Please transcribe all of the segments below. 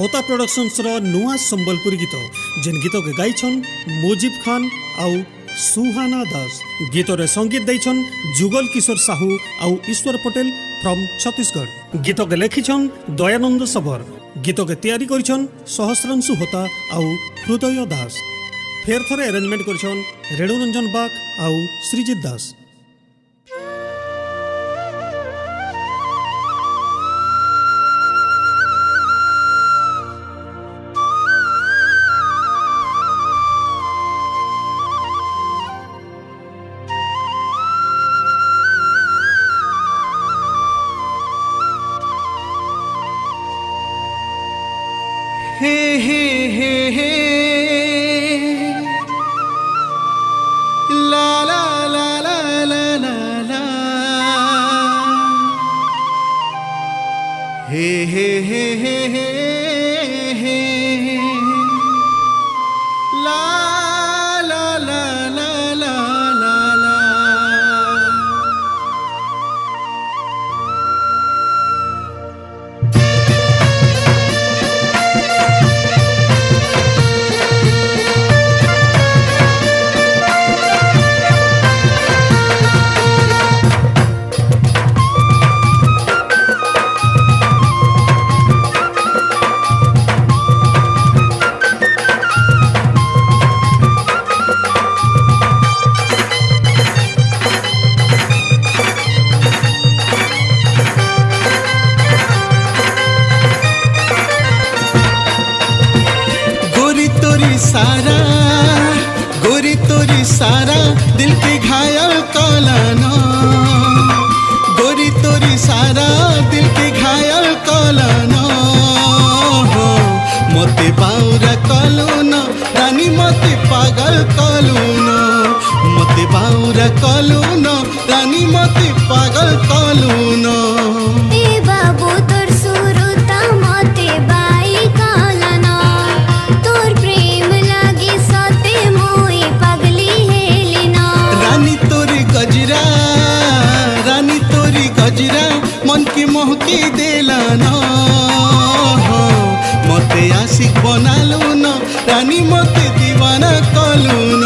होता प्रोडक्शंस रो नुआ संबलपुरी गीत जिन गीत के गाइछन मुजीब खान आउ सुहाना दास। गीत रे संगीत दैछन जुगल किशोर साहू आउ ईश्वर पटेल फ्रॉम छत्तीसगढ़। गीत के लेखिछन दयानंद सबर। गीत के तैयारी करिछन सहस्रांशु होता आउ हृदय दास। फेर थरे अरेंजमेंट करिछन रेणुरंजन बाग आउ श्रीजित दास। हे हे हे हे ला ला ला ला ला ला ला हे हे हे हे हे हे ला ला ला ला ला ला ला। गोरी तोरी सारा दिल के घायल कलाना, गोरी तोरी सारा दिल के घायल कलाना हो। मते बाउरा कलूना रानी मते पागल कलूना, मते बाउरा कलूना रानी मते पागल कलूना। मन की मोहकी देलाना मते आशिक बनालू न रानी मते दीवाना कलू न,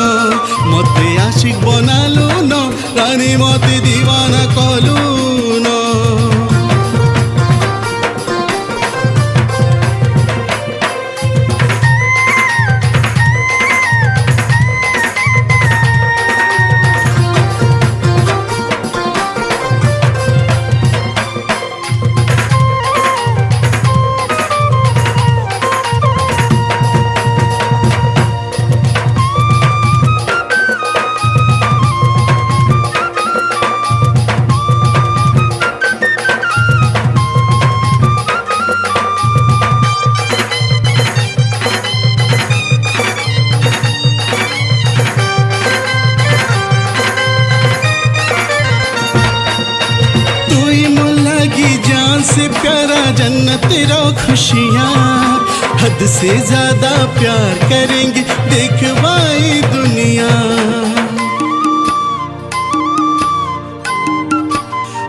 मते आशिक बनालू न रानी मते दीवाना कलू न। से प्यारा जन्नत रो खुशियाँ, हद से ज्यादा प्यार करेंगे देखवाई दुनिया।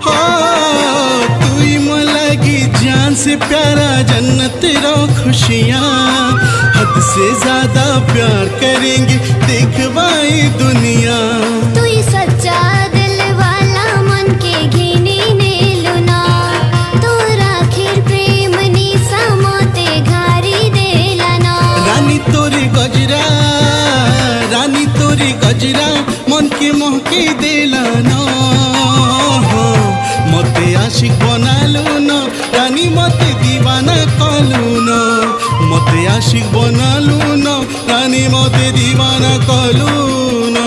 हो तू ही लगी जान से प्यारा जन्नत रो खुशियाँ, हद से ज्यादा प्यार करेंगे देखवाई दुनिया। तू ही सच्चा दिल वाला मन के घिनी गजरा मन के मोहके देलाना मते आशिक बनालू न रानी मते दीवाना कलू न, मते आशिक बनालू न रानी मते दीवाना कलू न।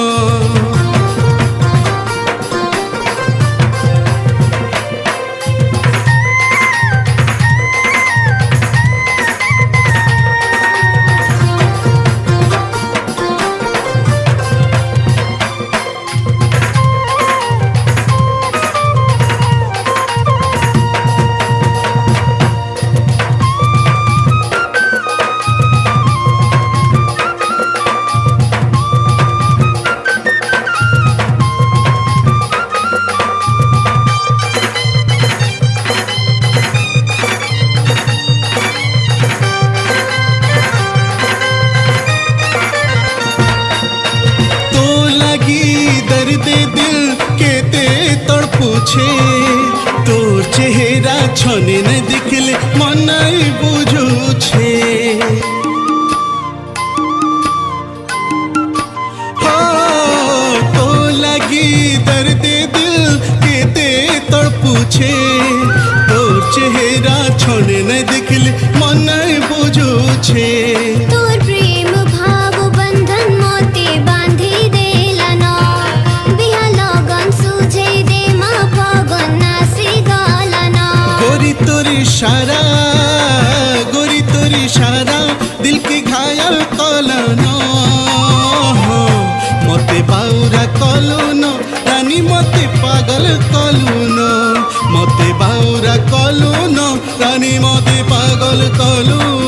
पूछे तोर चेहरा छने न देखले मन नहीं बुझुछे हो तो लगी दर्द दिल केते तड़पुछे तोर चेहरा छने न देखले मन नहीं बुझुछे तोर प्रेम भाव बंधन मोते बांधी देला न बिहा लगन सुझे दे मा फगन नासी गला न गोरी तोरी इशारा दिल के घायल कलन मते बाउरा कलुन रानी मते पागल कलुन मते बाउरा कलुन रानी मते पागल कलुन